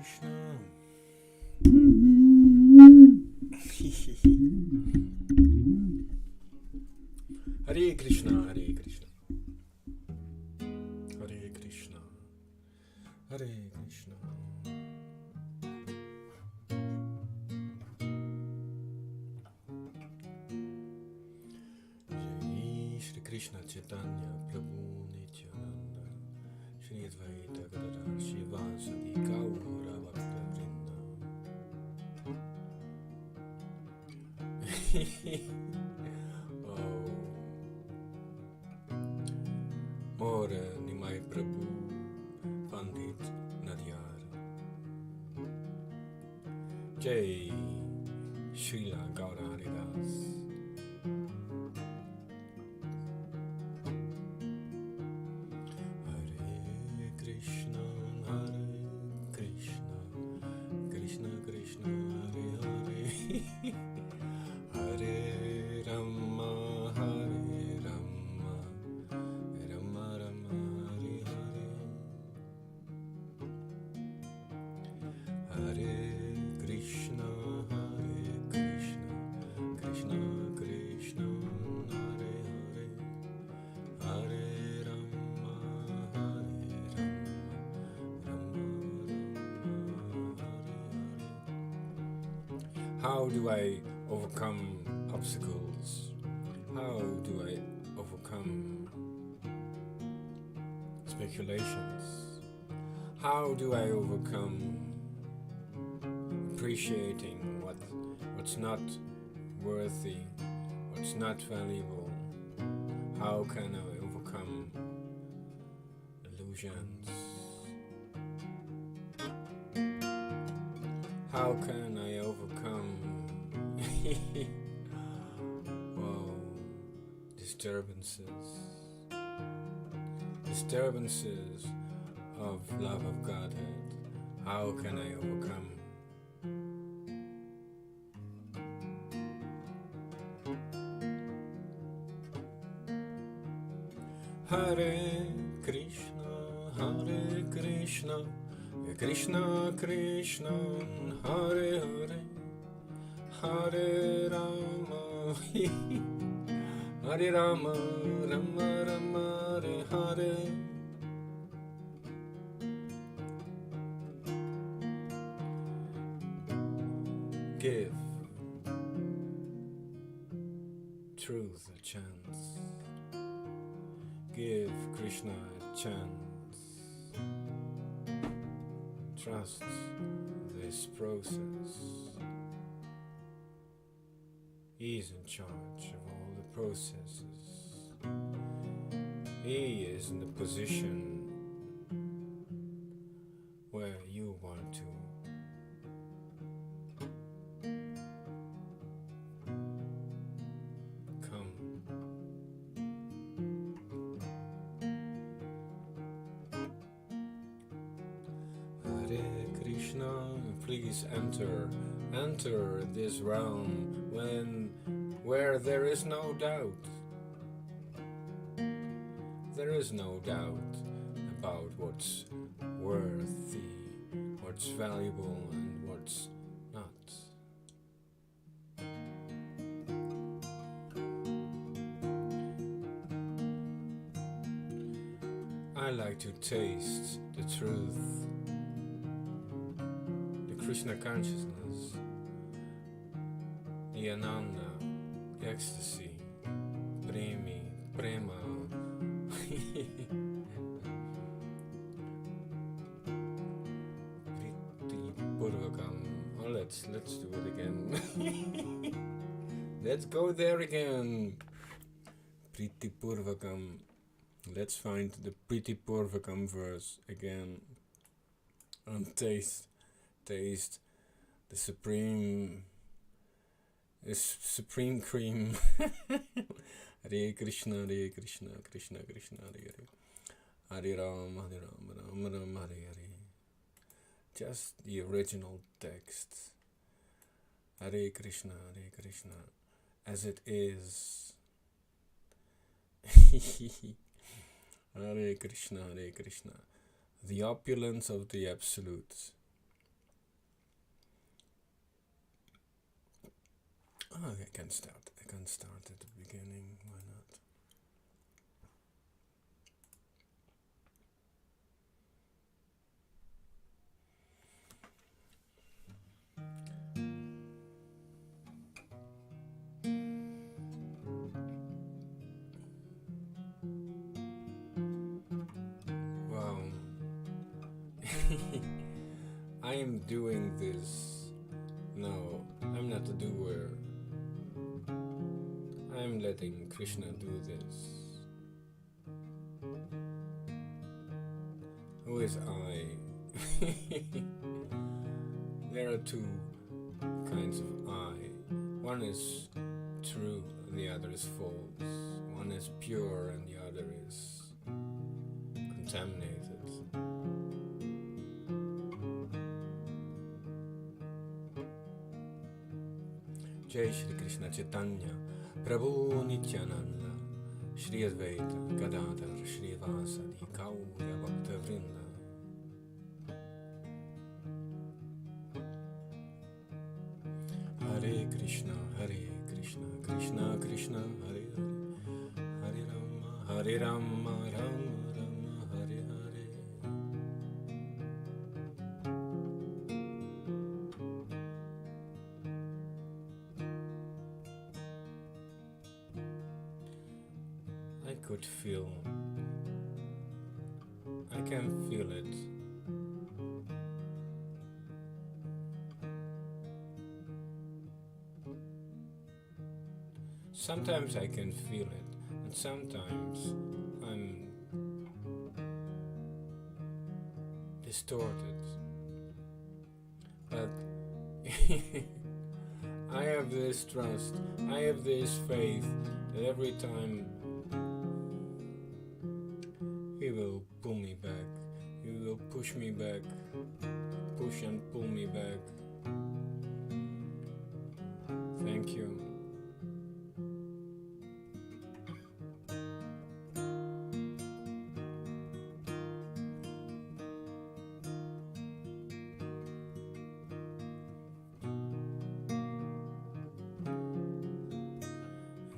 Krishna. Hare Krishna, Hare Krishna. Hare Krishna, Hare Krishna. Jai Shri Krishna Chaitanya Prabhu Nityananda Shri Advaita Gadadhar Shivasadi Gaura Bhakta Vrinda. Oh, More Nimai Prabhu Pandit Nadyar. Jai Srila Gaura Haridas. Hare Krishna, Hare Krishna, Krishna Krishna, Hare Hare, Hare Rama, Hare Rama, Rama Rama, Hare Hare, Hare Krishna, Krishna Krishna, Hare Hare, Hare Rama, Hare Rama, How do I overcome obstacles? How do I overcome speculations? How do I overcome appreciating what's not worthy, what's not valuable? How can I overcome illusions? How can I overcome disturbances of love of Godhead? How can I overcome? Hare Krishna, Krishna Krishna, Hare Hare, Hare Rama, Hare Rama, Rama Rama, Hare Hare. Give truth a chance. Give Krishna a chance. Trust this process. He's in charge of all the processes. He is in the position where you want to. Please enter this realm where there is no doubt. There is no doubt about what's worthy, what's valuable, and what's not. I like to taste the truth. Krishna consciousness, the Ananda, the ecstasy, Prema. Priti Purvakam. Oh, let's do it again. Let's go there again. Priti Purvakam. Let's find the Priti Purvakam verse again. And taste the supreme cream. Hare Krishna, Krishna Krishna, Hare Hare, Hare Rama, Rama Rama, Hare Hare. Just the original text. Hare Krishna, as it is. Hare Krishna, the opulence of the Absolute. Oh, I can start. I can start at the beginning. Why not? Wow. I am doing this. No, I'm not a doer. I'm letting Krishna do this. Who is I? There are two kinds of I. One is true and the other is false. One is pure and the other is contaminated. Jai Shri Krishna Chaitanya Prabhu Nityananda Shri Advaita Gadadhar Shri Vasadi Gaura Bhakta Vrinda. Hare Krishna, Krishna Krishna, Hare Hare, Hare Rama, Rama Hare Hare. I could feel, I can feel it. Sometimes I can feel it, and sometimes I'm distorted. But I have this trust, I have this faith that every time He will pull me back, He will push me back, push and pull me back. Thank you.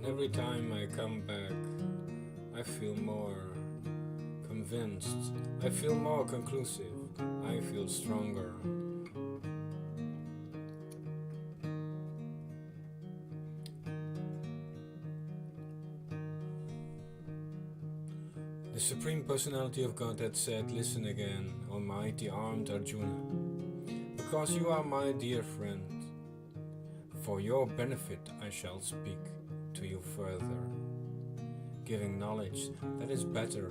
Every time I come back, I feel more convinced, I feel more conclusive, I feel stronger. The Supreme Personality of Godhead said, "Listen again, Almighty armed Arjuna, because you are my dear friend. For your benefit I shall speak to you further, giving knowledge that is better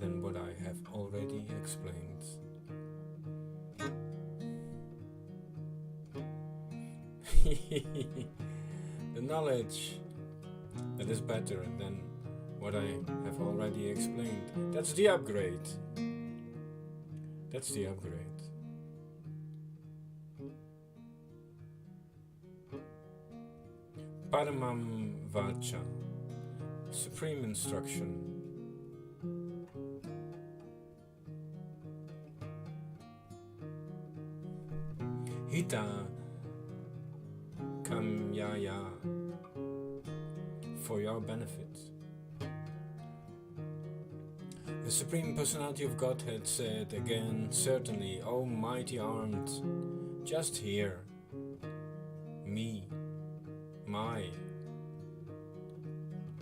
than what I have already explained." The knowledge that is better than what I have already explained. That's the upgrade. That's the upgrade. Paramam Vacha, supreme instruction. Hita Kamyaya, for your benefit. The Supreme Personality of Godhead said again, "Certainly, O mighty armed, just hear me, my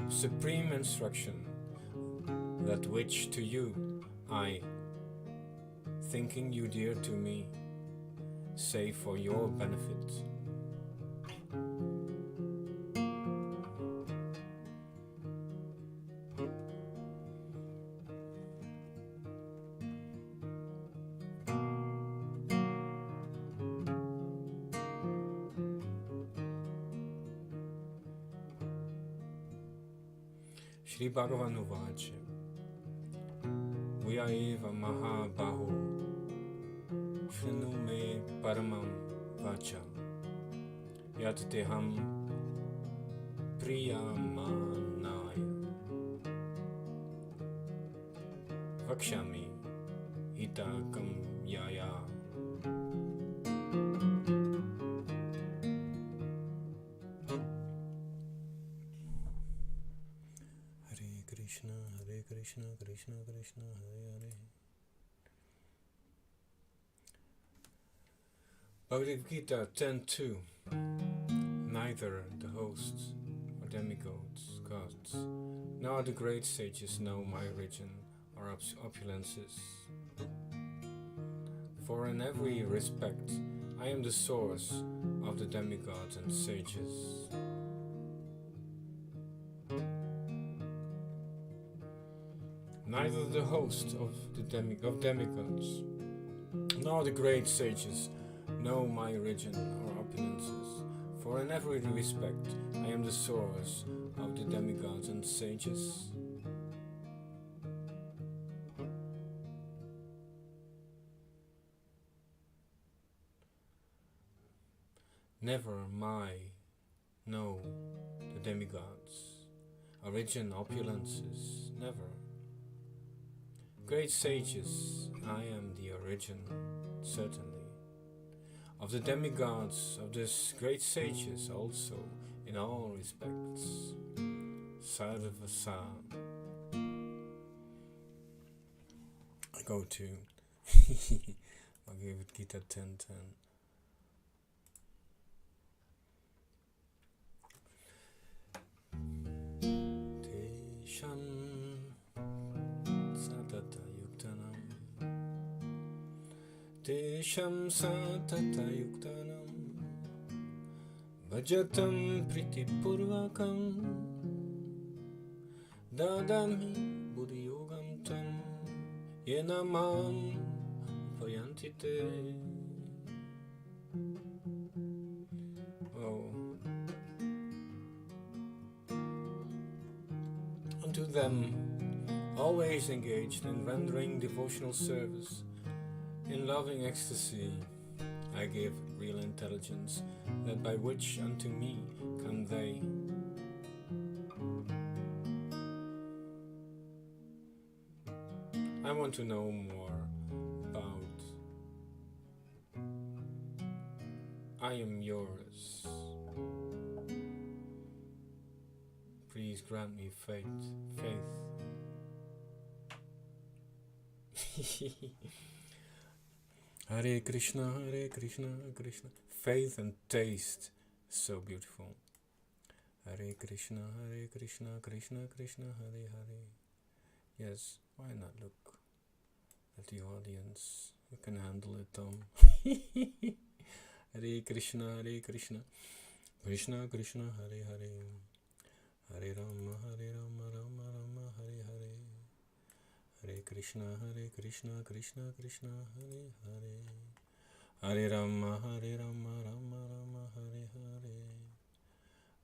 supreme instruction, that which to you I, thinking you dear to me, say for your benefit." Shri Bhagavan Uvacha Uya eva mahabahu Shrinu me paramam vacha Yat teham priyamanaya Vakshami hitakam yaya. Krishna, Krishna Krishna, Hare Hare. Bhagavad Gita 10.2. Neither the hosts or demigods, gods, nor the great sages know my origin or opulences. For in every respect I am the source of the demigods and sages. Neither the host of demigods, nor the great sages know my origin or opulences, for in every respect I am the source of the demigods and sages. Never know the demigods, origin, opulences, never. Great sages, I am the origin, certainly. Of the demigods, of these great sages also, in all respects. Sarvasa. I go to Bhagavad Gita 10.10. Tesham satata yuktanam bhajatam pritipurvakam dadami buddhiyogam tam yenamam payantite. Unto them, always engaged in rendering devotional service, in loving ecstasy, I give real intelligence, that by which unto me come they. I want to know more about I am yours. Please grant me faith. Hare Krishna, Krishna. Faith and taste, so beautiful. Hare Krishna, Krishna Krishna, Hare Hare. Yes, why not look at the audience? You can handle it, Tom. Hare Krishna, Krishna Krishna, Hare Hare. Hare Rama, Rama Rama, Hare Hare. Hare Krishna, Krishna Krishna, Hare Hare. Hare Rama, Rama Rama, Hare Hare.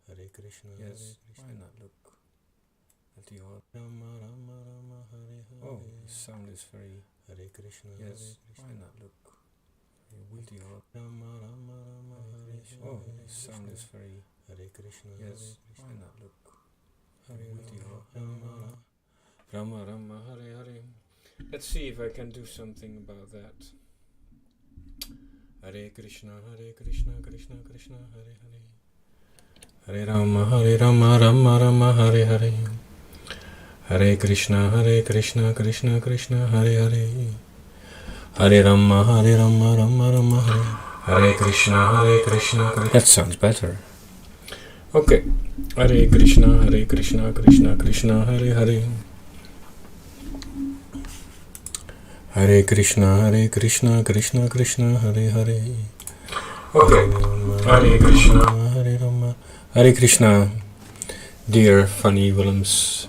Hare Krishna, yes, why not look at the Rama Rama, Hare Hare. Oh, the sound is very Hare Krishna. Yes, why not look at the Rama Rama, Hare Hare. Oh, the sound is very Hare Krishna. Yes, why not look at the Rama Rama, Hare Hare. Let's see if I can do something about that. Hare Krishna, Krishna Krishna, Hare Hare. Hare Rama, Rama Rama, Hare Hare. Hare Krishna, Krishna Krishna, Hare Hare. Hare Rama, Rama Rama, Hare Krishna, Krishna. That sounds better. Okay. Hare Krishna, Krishna Krishna, Hare Hare. Hare Krishna, Krishna Krishna, Hare Hare. Okay. Hare Krishna, Hare Rama. Hare Krishna, dear funny Willems.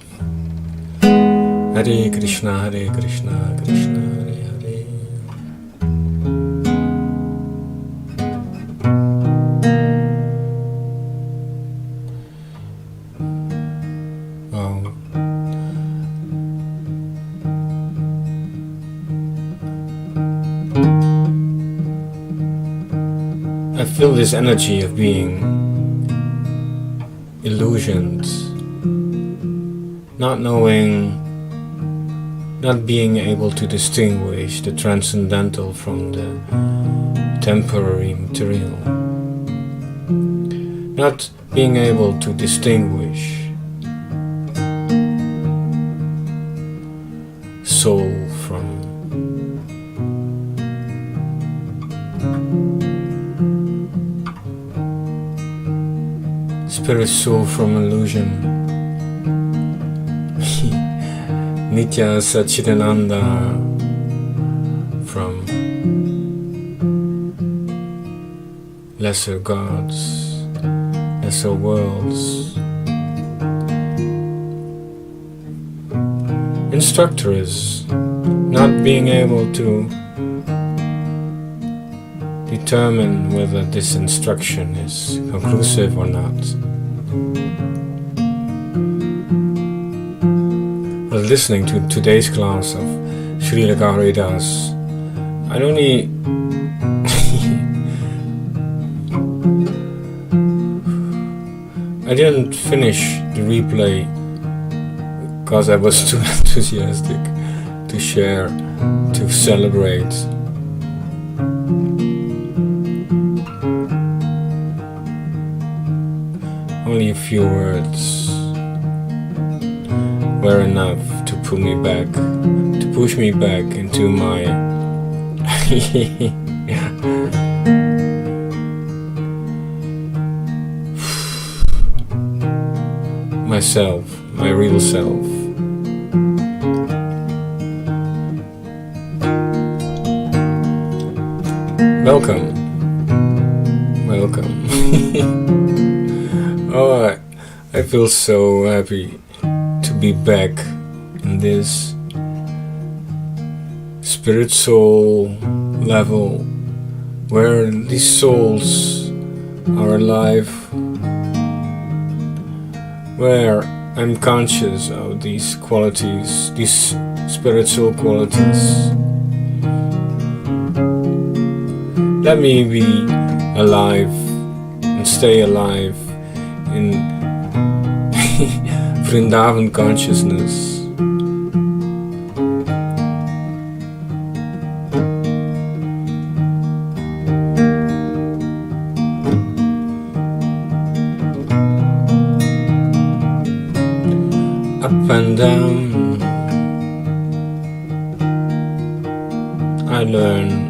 Hare Krishna, Krishna Hare Hare. Wow. I feel this energy of being illusioned, not knowing, not being able to distinguish the transcendental from the temporary material, not being able to distinguish spirit soul from illusion. Nitya Satchitananda from lesser gods, lesser worlds. Instructor is not being able to determine whether this instruction is conclusive or not. While listening to today's class of Srila Haridas, I only I didn't finish the replay because I was too enthusiastic to share, to celebrate. Only a few words were enough to pull me back, to push me back into my myself, my real self. Welcome. Oh, I feel so happy to be back in this spirit soul level where these souls are alive, where I'm conscious of these qualities, these spiritual qualities. Let me be alive and stay alive in Vrindavan consciousness. Up and down, I learn.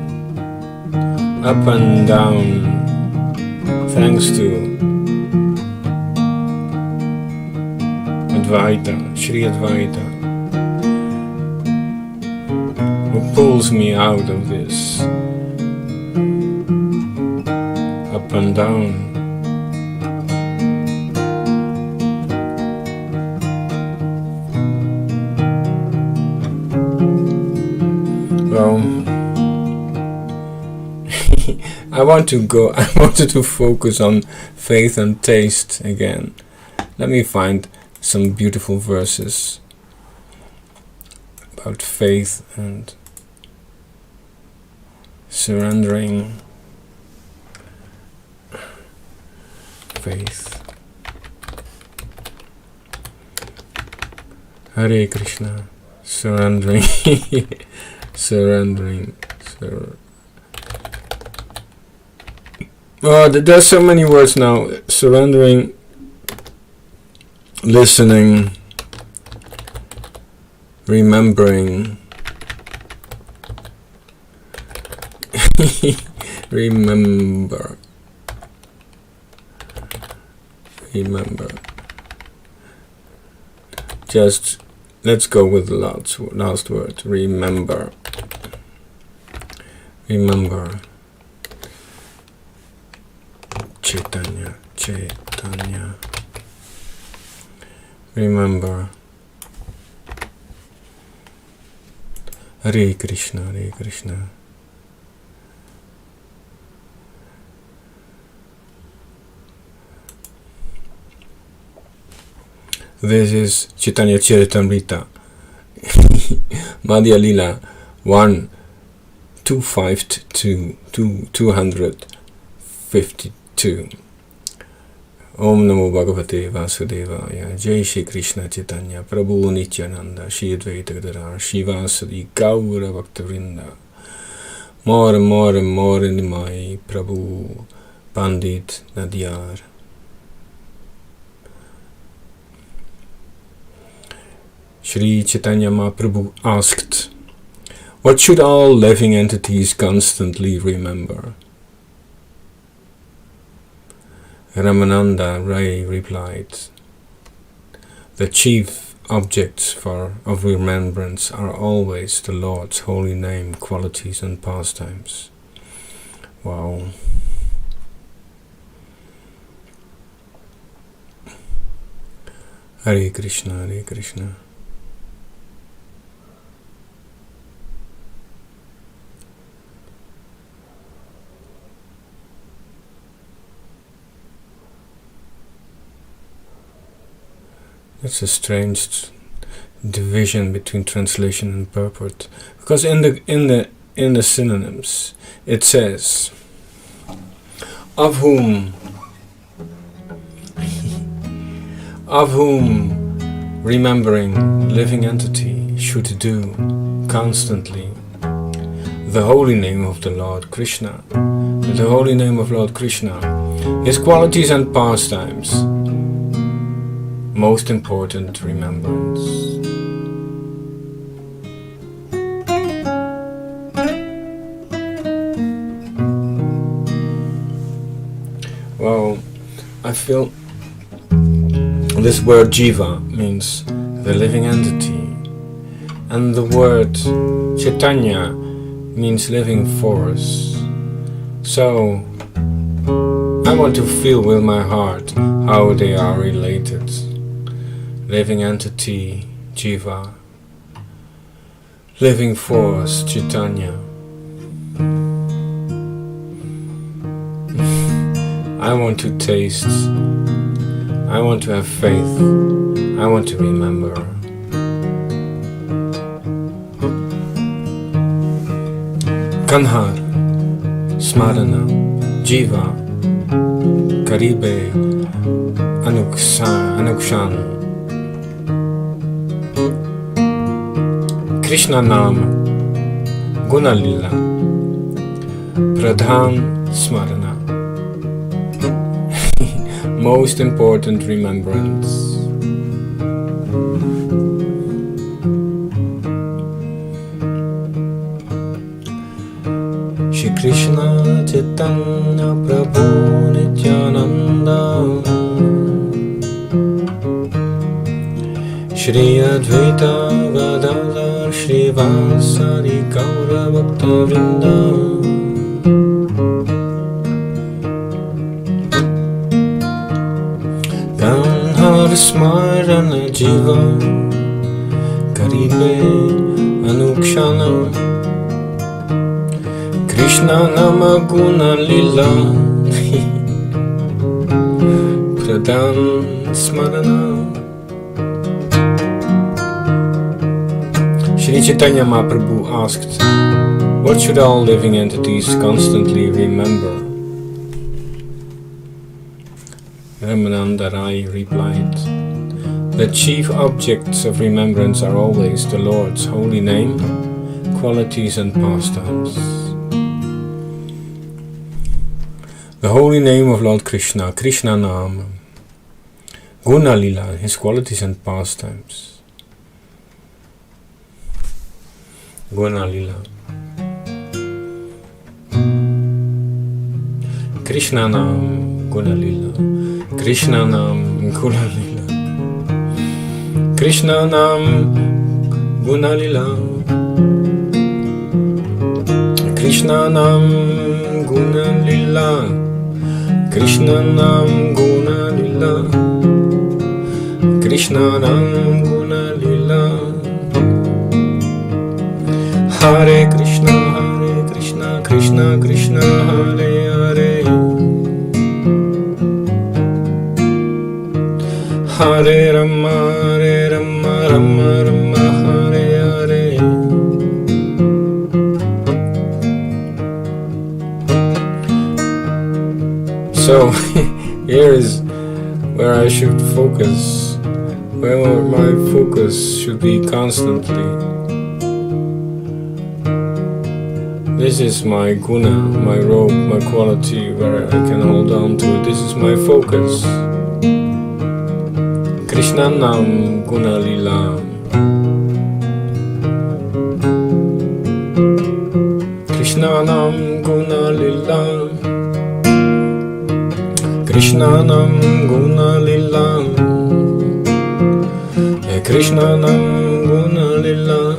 Up and down, thanks to Advaita, Shri Advaita, who pulls me out of this up and down. Well, I wanted to focus on faith and taste again. Let me find some beautiful verses about faith and surrendering. Faith. Hare Krishna. Surrendering. Surrendering. Oh, there's so many words now. Surrendering, listening, remembering, remember. Just let's go with the last word. Remember. Chaitanya. Remember. Hare Krishna. This is Chaitanya Charitamrita, Madhya Lila 252. Om Namo Bhagavate Vasudevaya. Jai Shri Krishna Chaitanya Prabhu Nityananda Shri Advaita Gadadhar Shivasadi Gaura Bhaktavrinda More Nimai Prabhu Pandit Nadyar. Shri Chaitanya Mahaprabhu asked, what should all living entities constantly remember? Ramananda Rai replied, "The chief objects of remembrance are always the Lord's holy name, qualities and pastimes." Wow. Hare Krishna, Hare Krishna. It's a strange division between translation and purport, because in the synonyms it says, of whom remembering living entity should do constantly the holy name of the Lord Krishna, the holy name of Lord Krishna, his qualities and pastimes, most important remembrance. Well, I feel this word jiva means the living entity, and the word chaitanya means living force. So I want to feel with my heart how they are related. Living entity, jiva, living force, chaitanya. I want to taste, I want to have faith, I want to remember. Kanhar, smarana, jiva, karibe, anukshan. Krishna Nam, Guna Lila, Pradhan Smarana. Most important remembrance. Shri Krishna Chaitanya Prabhu Nityananda, Shri Advaita Gadadhar Shri Vasari Gaura Bhakta Vrinda. Kanhar Smarana Jiva Karibe Anukshana Krishna Nama Guna Lila Pradhan Smarana. Sri Chaitanya Mahaprabhu asked, what should all living entities constantly remember? Ramananda Rai replied, the chief objects of remembrance are always the Lord's holy name, qualities and pastimes. The holy name of Lord Krishna, Krishna Nam, Guna Lila, his qualities and pastimes. Guna Lila. Krishna Nam Guna Lila. Krishna Nam Guna Lila. Krishna Nam Guna Lila. Krishna Nam Guna Lila. Krishna Nam Guna Lila. Krishna Nam Guna Lila. Hare Krishna, Krishna Krishna, Hare Hare, Hare Rama, Rama Rama, Hare Hare. So here is where I should focus, where my focus should be constantly. This is my guna, my rope, my quality where I can hold on to it. This is my focus. Krishna Nam Guna Lila. Krishna Nam Guna Lila. Krishnanam Guna Lila, Krishnanam Guna Lila,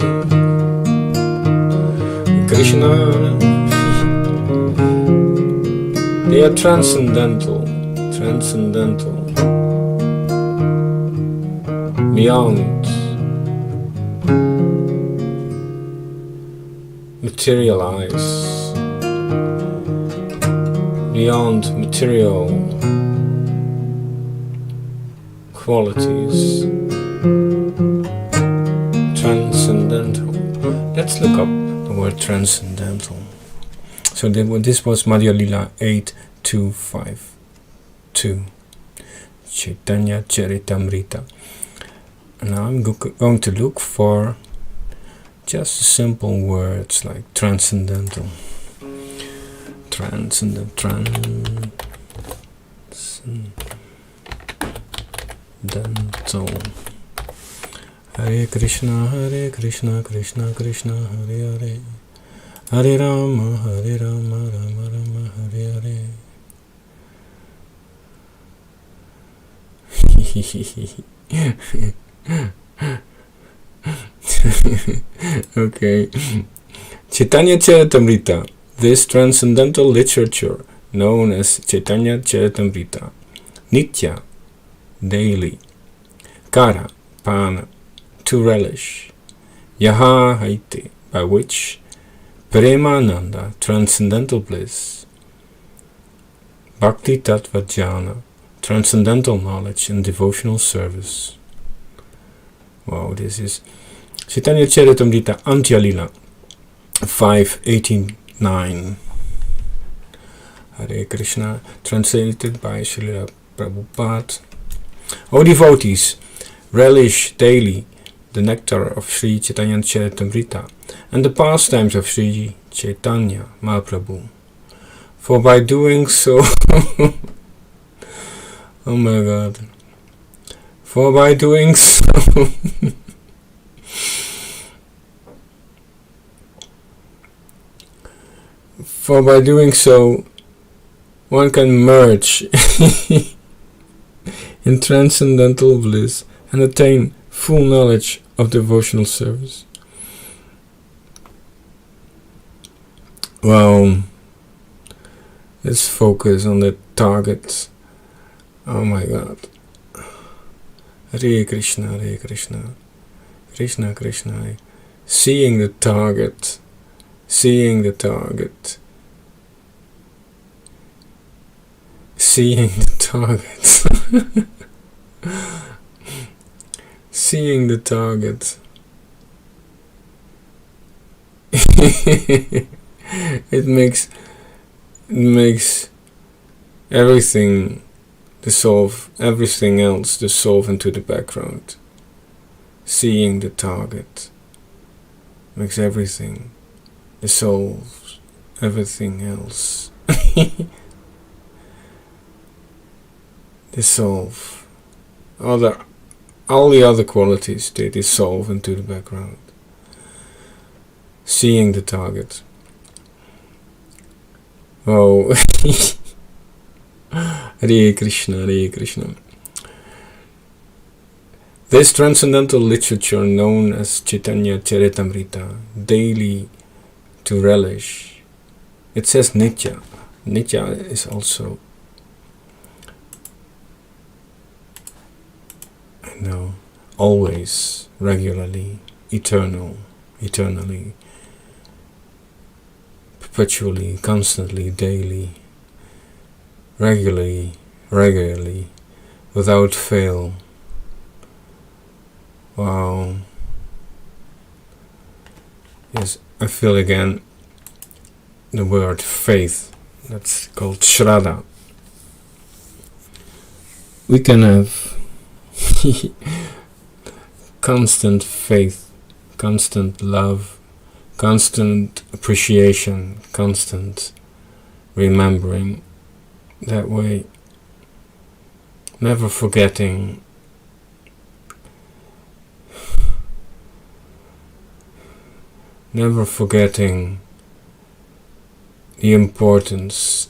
Krishna. They are transcendental, beyond materialize, beyond material qualities, transcendental. Let's look up the word transcendental. So this was Madhya Lila 8252, Chaitanya Charitamrita. And now I'm going to look for just simple words like transcendental. Transcendental. Hare Krishna, Krishna Krishna, Hare Hare. Hare Rama, Rama Rama, Hare Hare. Okay. Chaitanya Charitamrita. This transcendental literature, known as Chaitanya Charitamrita, Nitya, daily, Kara, Pana, to relish, Yaha, Haiti, by which Premananda, transcendental bliss, Bhakti Tattva Jnana, transcendental knowledge and devotional service. Wow, this is Chaitanya Charitamrita Antya Lila 589. Hare Krishna, translated by Srila Prabhupada. O devotees, relish daily the nectar of Sri Chaitanya Charitamrita and the pastimes of Sri Chaitanya Mahaprabhu. For by doing so, oh my God, for by doing so, one can merge in transcendental bliss and attain full knowledge of devotional service. Wow. Let's focus on the target. Oh my God. Hare Krishna, Krishna Krishna, Hare. Seeing the target, seeing the target, seeing the target, seeing the target. It makes everything dissolve, everything else dissolve into the background. Seeing the target makes everything dissolve, everything else dissolve. All the other qualities, they dissolve into the background. Seeing the target. Oh, Hare Krishna, Hare Krishna. This transcendental literature known as Chaitanya Charitamrita, daily to relish. It says Nitya. Nitya is also, I know, always, regularly, eternally, perpetually, constantly, daily, regularly, without fail. Wow. Yes, I feel again the word faith. That's called Shraddha. We can have constant faith, constant love, constant appreciation, constant remembering. That way, never forgetting the importance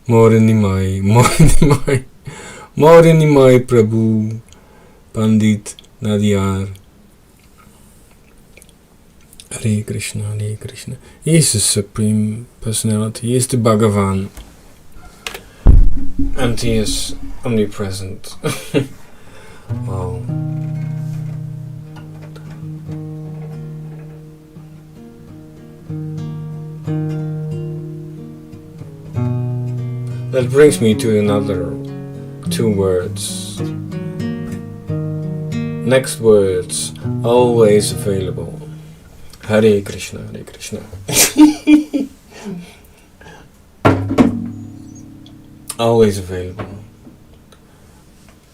Morinimai, Morinimai, Morinimai Prabhu, Pandit Nadiyar. Hare Krishna, Hare Krishna. He is the Supreme Personality, he is the Bhagavan. And he is omnipresent. Wow. That brings me to another two words. Next words, always available. Hare Krishna, Hare Krishna. Always available.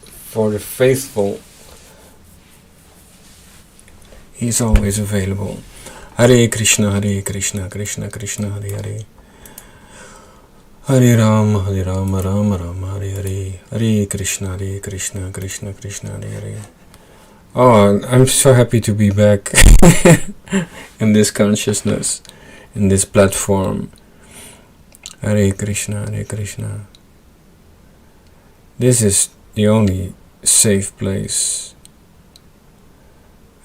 For the faithful, he is always available. Hare Krishna, Hare Krishna, Krishna Krishna, Hare Hare. Hare Rama, Rama Rama, Hare Hare. Hare Krishna, Krishna Krishna, Hare Hare. Oh, I'm so happy to be back in this consciousness, in this platform. Hare Krishna, Hare Krishna. This is the only safe place.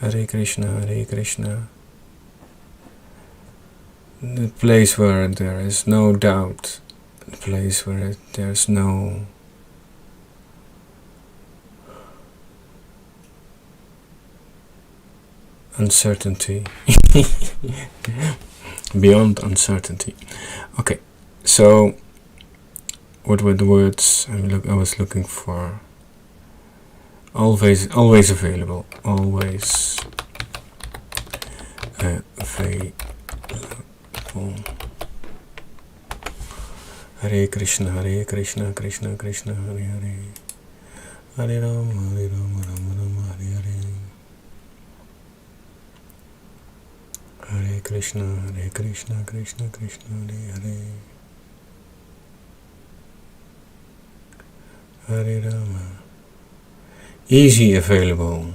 Hare Krishna, Hare Krishna. The place where there is no doubt. The place where there's no uncertainty. Beyond uncertainty. Okay, so what were the words I was looking for? Always available. Always available. Hare Krishna, Krishna Krishna, Hare Hare. Hare Rama, Rama Rama, Hare Hare. Hare Krishna, Krishna Krishna, Hare Hare. Hare Rama. Easy available.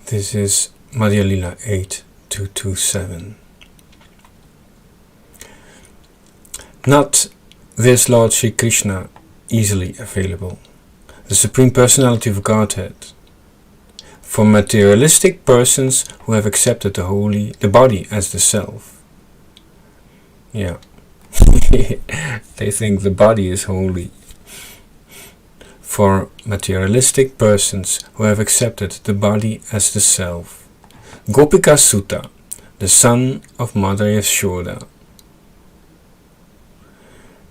This is Madhya Lila 8227. Not this Lord Sri Krishna easily available, the Supreme Personality of Godhead, for materialistic persons who have accepted the body as the self. Yeah, they think the body is holy. For materialistic persons who have accepted the body as the self. Gopika Sutta, the son of Mother Yashoda.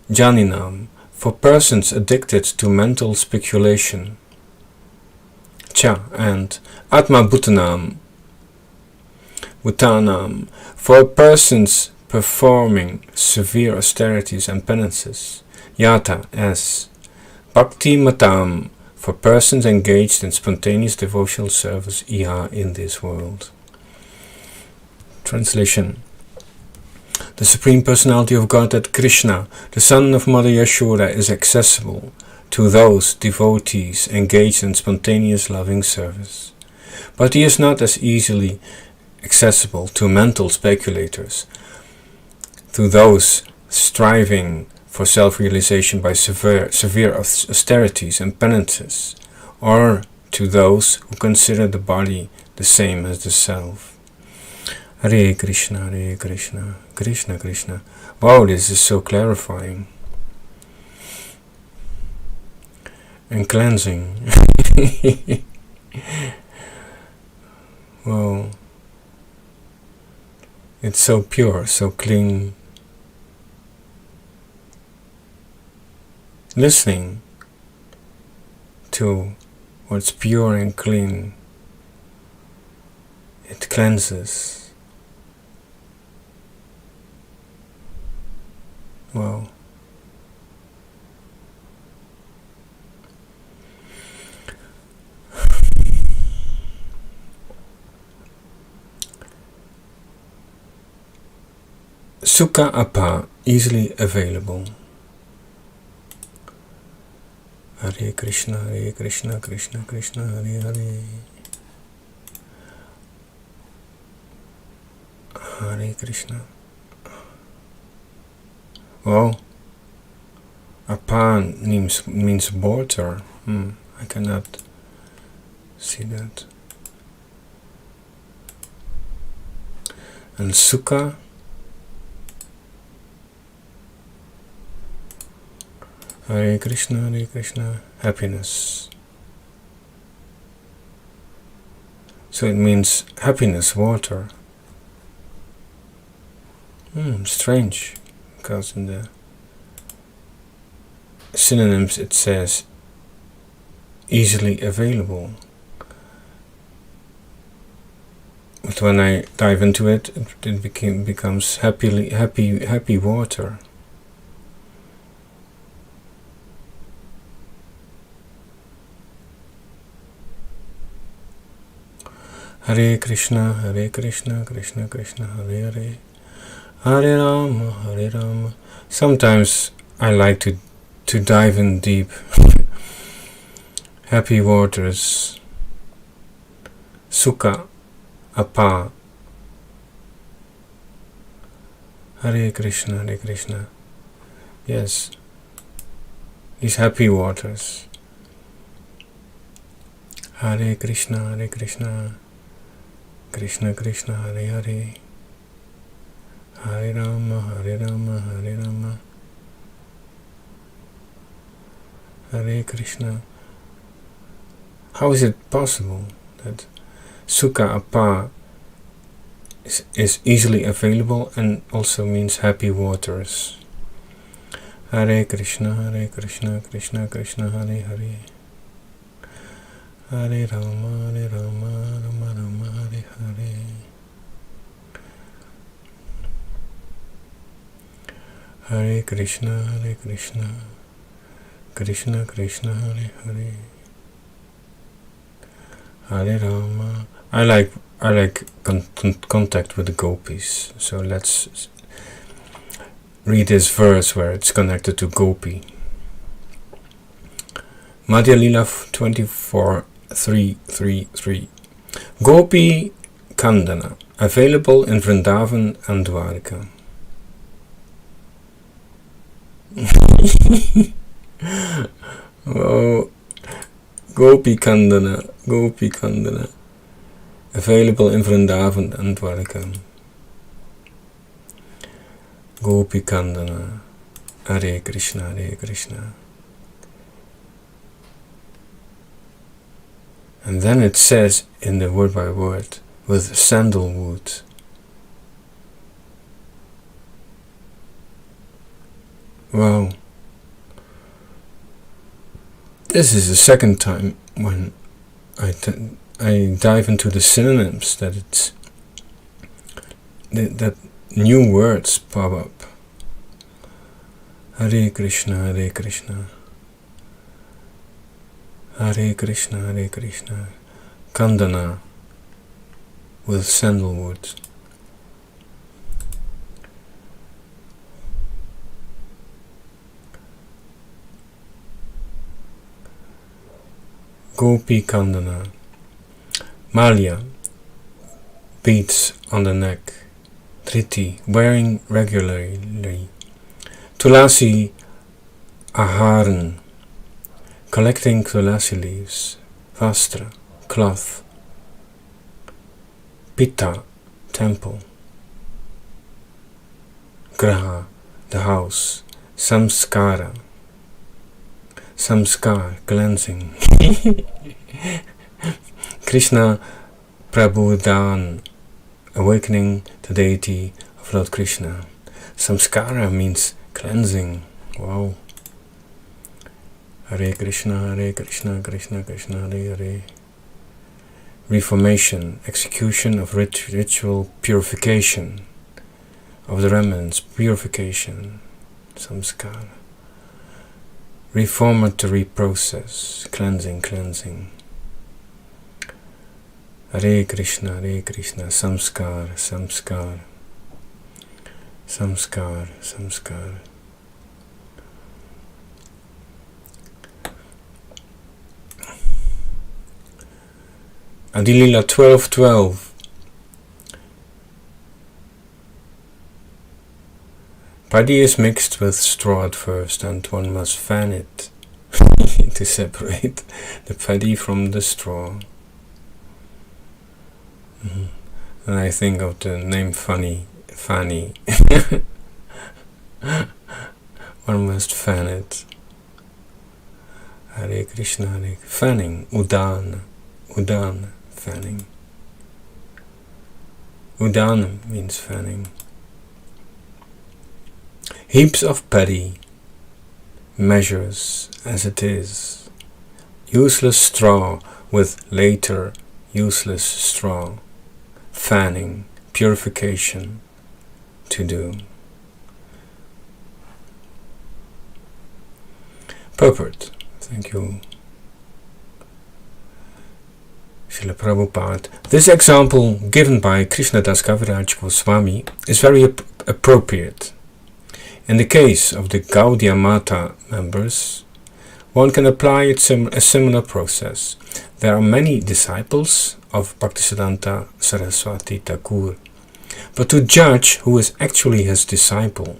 Janinam, for persons addicted to mental speculation. Cha and Atma Bhutanam, Bhutanam, for persons performing severe austerities and penances. Yata as Bhakti Matam, for persons engaged in spontaneous devotional service iha in this world. Translation. The Supreme Personality of Godhead Krishna, the son of Mother Yashoda, is accessible to those devotees engaged in spontaneous loving service. But he is not as easily accessible to mental speculators, to those striving for self-realization by severe austerities and penances, or to those who consider the body the same as the self. Hare Krishna, Krishna Krishna. Wow, this is so clarifying and cleansing. Wow, it's so pure, so clean. Listening to what's pure and clean, it cleanses. Wow. Sukha Apa, easily available. Hare Krishna, Krishna Krishna, Hare Hare. Hare Krishna. Well, Apan means water. I cannot see that. And Sukha, Hare Krishna, happiness. So it means happiness, water. Strange, because in the synonyms it says easily available. But when I dive into it, it becomes happy water. Hare Krishna, Krishna Krishna, Hare Hare, Hare Rama. Sometimes I like to dive in deep. Happy waters, Sukha, Apa. Hare Krishna. Yes, these happy waters. Hare Krishna, Krishna Krishna, Hare Hare, Hare Rama, Hare Krishna. How is it possible that Sukha Apa is easily available and also means happy waters? Hare Krishna, Krishna Krishna, Hare Hare, Hare Rama, Rama, Hare Hare. Hare Krishna, Krishna Krishna, Hare Hare, Hare Rama. I like contact with the gopis. So let's read this verse where it's connected to gopi. Madhya Lila 24:333. Gopi Kandana, available in Vrindavan and Dwarka. Oh, Gopi Kandana, available in Vrindavan and Dwarka. Gopi Kandana, Hare Krishna. And then it says in the word by word, with sandalwood. Wow. This is the second time when I dive into the synonyms that new words pop up. Hare Krishna, Hare Krishna, Kandana, with sandalwood. Gopi Kandana, Malya, beads on the neck, Triti, wearing regularly, Tulasi Aharan, collecting tulasi leaves, Vastra, cloth, Pitta, temple, Graha, the house, Samskar, cleansing, Krishna Prabodhan, awakening the deity of Lord Krishna. Samskara means cleansing. Wow. Hare Krishna, Krishna Krishna, Hare Hare. Reformation, execution of ritual purification of the remnants, purification, samskara. Reformatory process, cleansing. Hare Krishna, samskar. Adilila 12:12. Paddy is mixed with straw at first, and one must fan it to separate the paddy from the straw. And I think of the name Fanny. One must fan it. Hare Krishna, Hare fanning, Udan, fanning. Udan means fanning. Heaps of paddy, measures as it is. Useless straw with later useless straw. Fanning, purification, to do. Purport. Thank you, Srila Prabhupada. This example given by Krishnadas Kaviraj Goswami is very appropriate. In the case of the Gaudiya Mata members, one can apply a similar process. There are many disciples of Bhaktisiddhanta Saraswati Thakur, but to judge who is actually his disciple,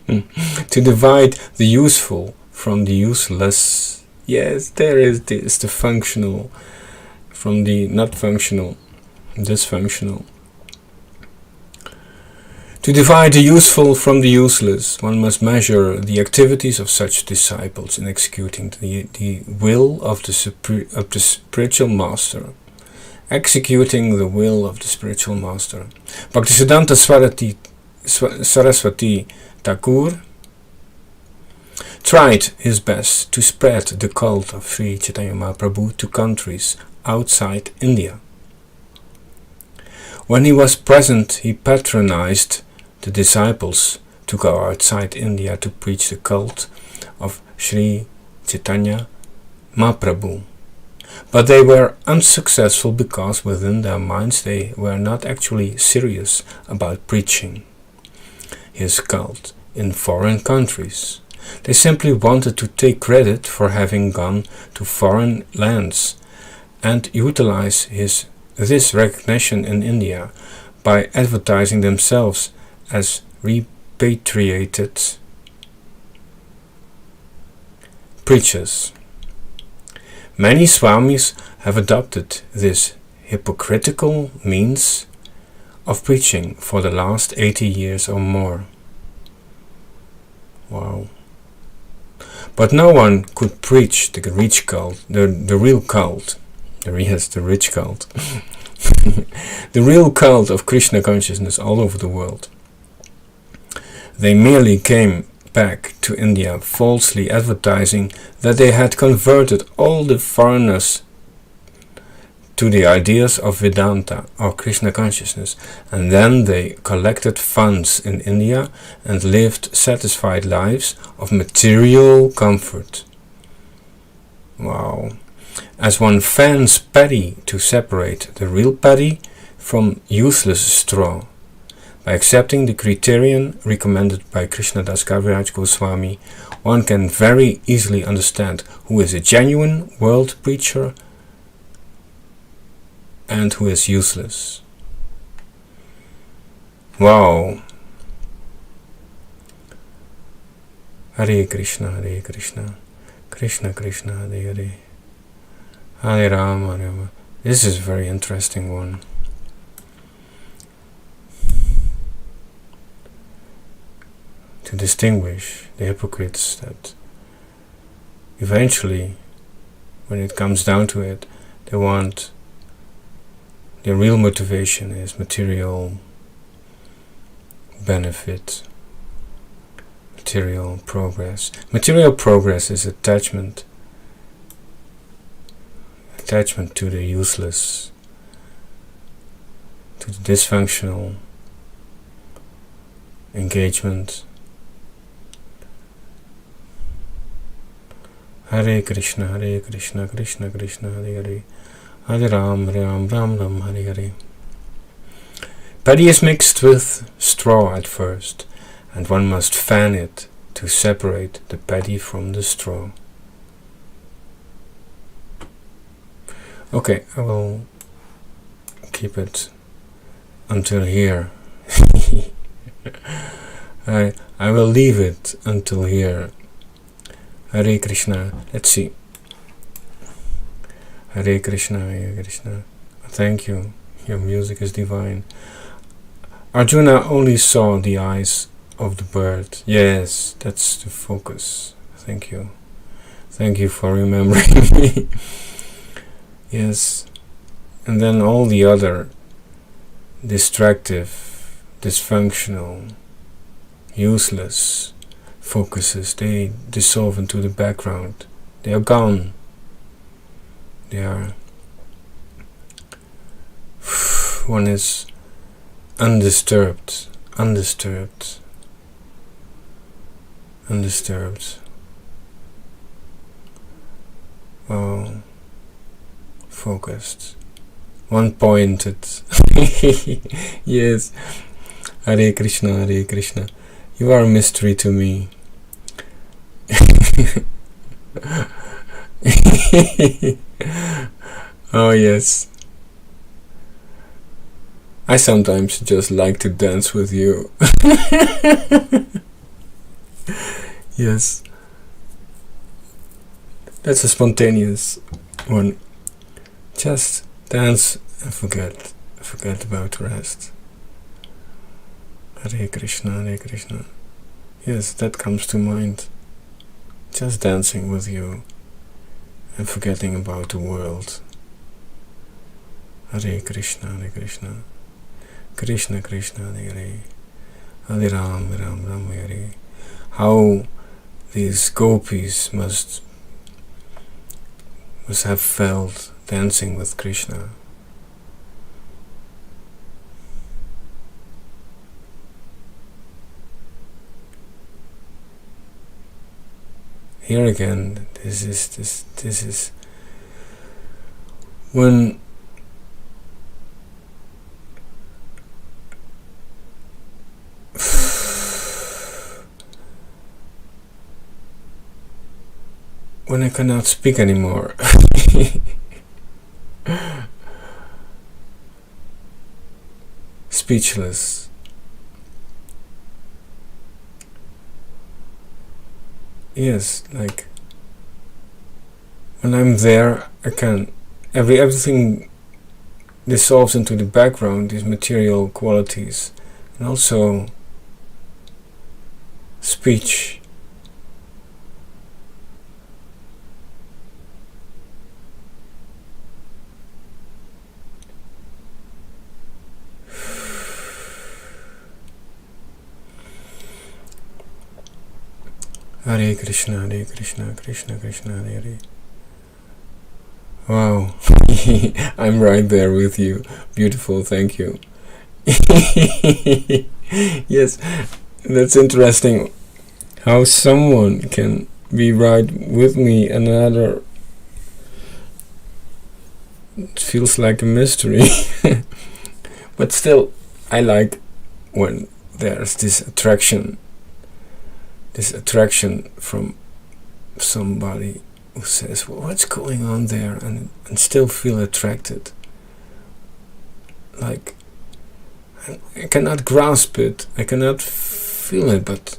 to divide the useful from the useless, yes, there is this, the functional from the not functional, dysfunctional. To divide the useful from the useless, one must measure the activities of such disciples in executing the will of the spiritual master. Executing the will of the spiritual master. Bhaktisiddhanta Saraswati Thakur tried his best to spread the cult of Sri Chaitanya Mahaprabhu to countries outside India. When he was present, he patronized the disciples to go outside India to preach the cult of Sri Chaitanya Mahaprabhu. But they were unsuccessful because within their minds they were not actually serious about preaching his cult in foreign countries. They simply wanted to take credit for having gone to foreign lands and utilize this recognition in India by advertising themselves as repatriated preachers. Many Swamis have adopted this hypocritical means of preaching for the last 80 years or more. Wow. But no one could preach the rich cult, the real cult, the rich cult, the real cult of Krishna consciousness all over the world. They merely came back to India falsely advertising that they had converted all the foreigners to the ideas of Vedanta or Krishna consciousness, and then they collected funds in India and lived satisfied lives of material comfort. Wow. As one fans paddy to separate the real paddy from useless straw, by accepting the criterion recommended by Krishnadas Kaviraj Goswami, one can very easily understand who is a genuine world preacher and who is useless. Wow. Hare Krishna, Krishna Krishna, Hare Hare, Hare Rama, Hare Rama. This is a very interesting one. To distinguish the hypocrites that eventually, when it comes down to it, they want, their real motivation is material benefit, material progress. Material progress is attachment to the useless, to the dysfunctional engagement. Hare Krishna, Krishna Krishna, Hare Hare, Hare Ram, Ram Ram, Hare Hare. Paddy is mixed with straw at first, and one must fan it to separate the paddy from the straw. Okay, I will keep it until here. I will leave it until here. Hare Krishna. Let's see. Hare Krishna, Hare Krishna. Thank you. Your music is divine. Arjuna only saw the eyes of the bird. Yes, that's the focus. Thank you. Thank you for remembering me. Yes. And then all the other distractive, dysfunctional, useless focuses, they dissolve into the background. They are gone. They are... One is undisturbed. Oh, focused. One-pointed. Yes. Hare Krishna, Hare Krishna. You are a mystery to me. Oh yes. I sometimes just like to dance with you. Yes. That's a spontaneous one. Just dance and forget about the rest. Hare Krishna, Hare Krishna. Yes, that comes to mind. Just dancing with you and forgetting about the world. Hare Krishna, Hare Krishna. Krishna Krishna, Hare Hare. Hare Ram, Ram Ram, Hare Hare. How these gopis must have felt dancing with Krishna. Here again, this is when I cannot speak anymore. Speechless. Yes, like when I'm there, I can everything dissolves into the background, these material qualities, and also speech. Hare Krishna, Hare Krishna, Krishna Krishna, Hare Hare. Wow, I'm right there with you. Beautiful, thank you. Yes, that's interesting. How someone can be right with me and another feels like a mystery. But still, I like when there's this attraction from somebody who says, well, what's going on there, and still feel attracted. Like, I cannot grasp it, I cannot feel it, but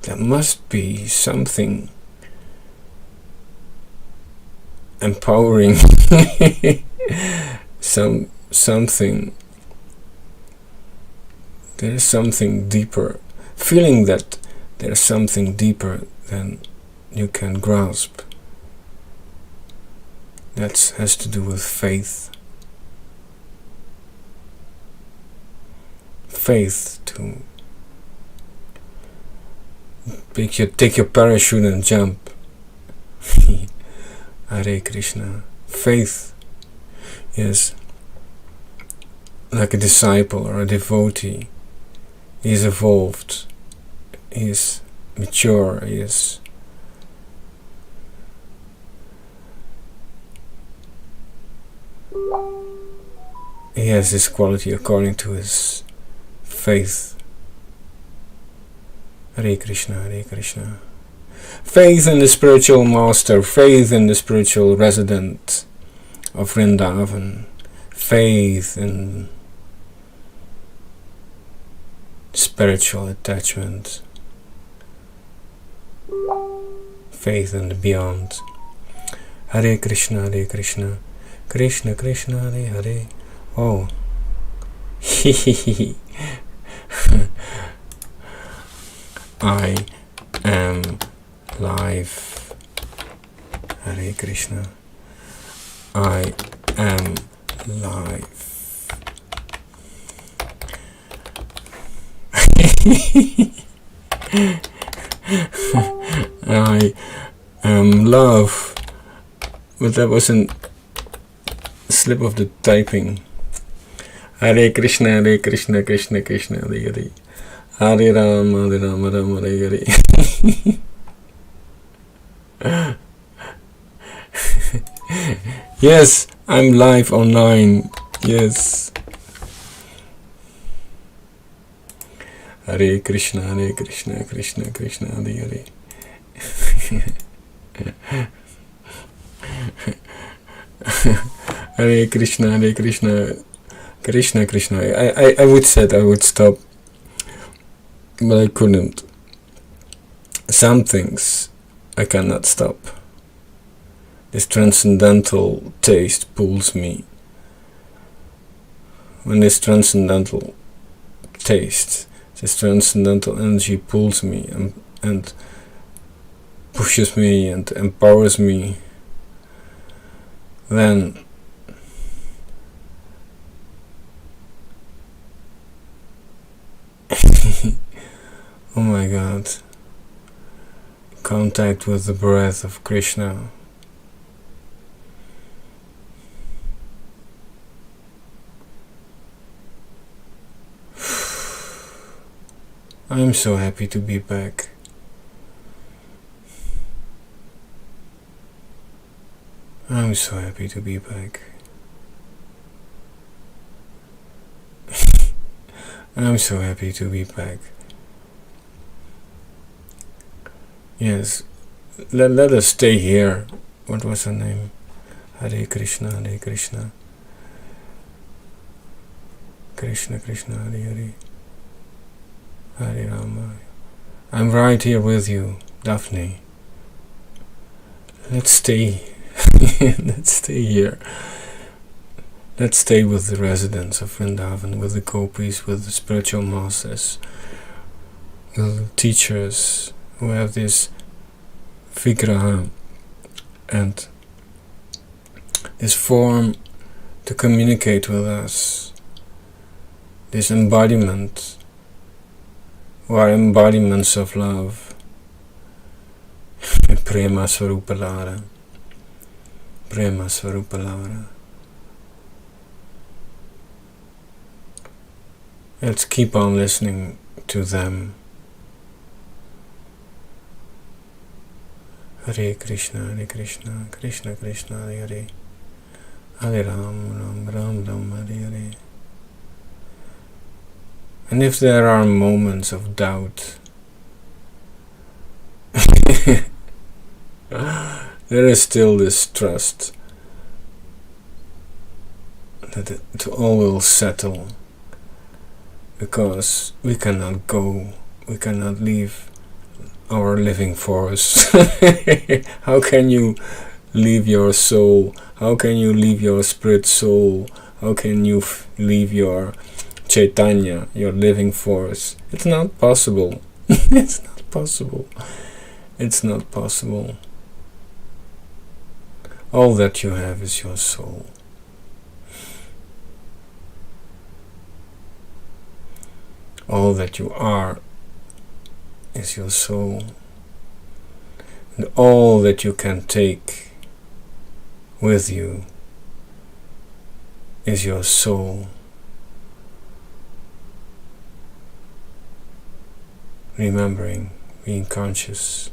there must be something empowering, something. There is something deeper, feeling that there's something deeper than you can grasp. That has to do with faith. Faith to take your parachute and jump. Hare Krishna. Faith. Yes. Like a disciple or a devotee. He is evolved. He is mature. He has this quality according to his faith. Hare Krishna, Hare Krishna. Faith in the spiritual master, faith in the spiritual resident of Vrindavan, faith in spiritual attachment, faith in the beyond. Hare Krishna, Krishna Krishna, Hare Hare. Oh, I am live. Hare Krishna. I am live. I am love. But that was a slip of the typing. Hare Krishna, Krishna Krishna, Hare Hare. Hare Rama, Rama, Hare Hare. Yes, I'm live online. Yes. Hare Krishna, Krishna Krishna, Hare Hare. Hare Krishna, Krishna Krishna. I would said I would stop, but I couldn't. Some things I cannot stop. This transcendental taste pulls me. When this transcendental taste, this transcendental energy pulls me and pushes me and empowers me, then oh my God, contact with the breath of Krishna. I'm so happy to be back. I'm so happy to be back. I'm so happy to be back. Yes, let us stay here. What was her name? Hare Krishna, Krishna Krishna, Hare Hare. Hare Rama. I'm right here with you, Daphne. Let's stay. Let's stay here. Let's stay with the residents of Vrindavan, with the gopis, with the spiritual masters, with the teachers who have this vigraha and this form to communicate with us, this embodiment, who are embodiments of love. Prema Swarupalara. Prema Swarupalara. Let's keep on listening to them. Hare Krishna, Krishna Krishna, Hare Hare. Hare Ram, Ram, Hare Hare. And if there are moments of doubt, there is still this trust that it all will settle, because we cannot go, we cannot leave our living force. How can you leave your soul? How can you leave your spirit soul? How can you leave your Chaitanya, your living force? It's not possible. It's not possible. It's not possible. All that you have is your soul. All that you are is your soul. And all that you can take with you is your soul. Remembering, being conscious.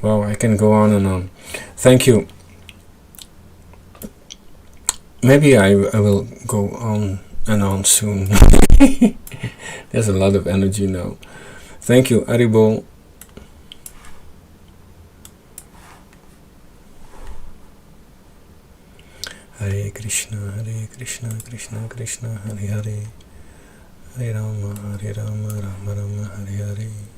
Well, I can go on and on. Thank you. Maybe I will go on and on soon. There's a lot of energy now. Thank you, Haribol. Hare Krishna, Krishna Krishna, Hare Hare. Hare Rama, Rama Rama, Hare Hare.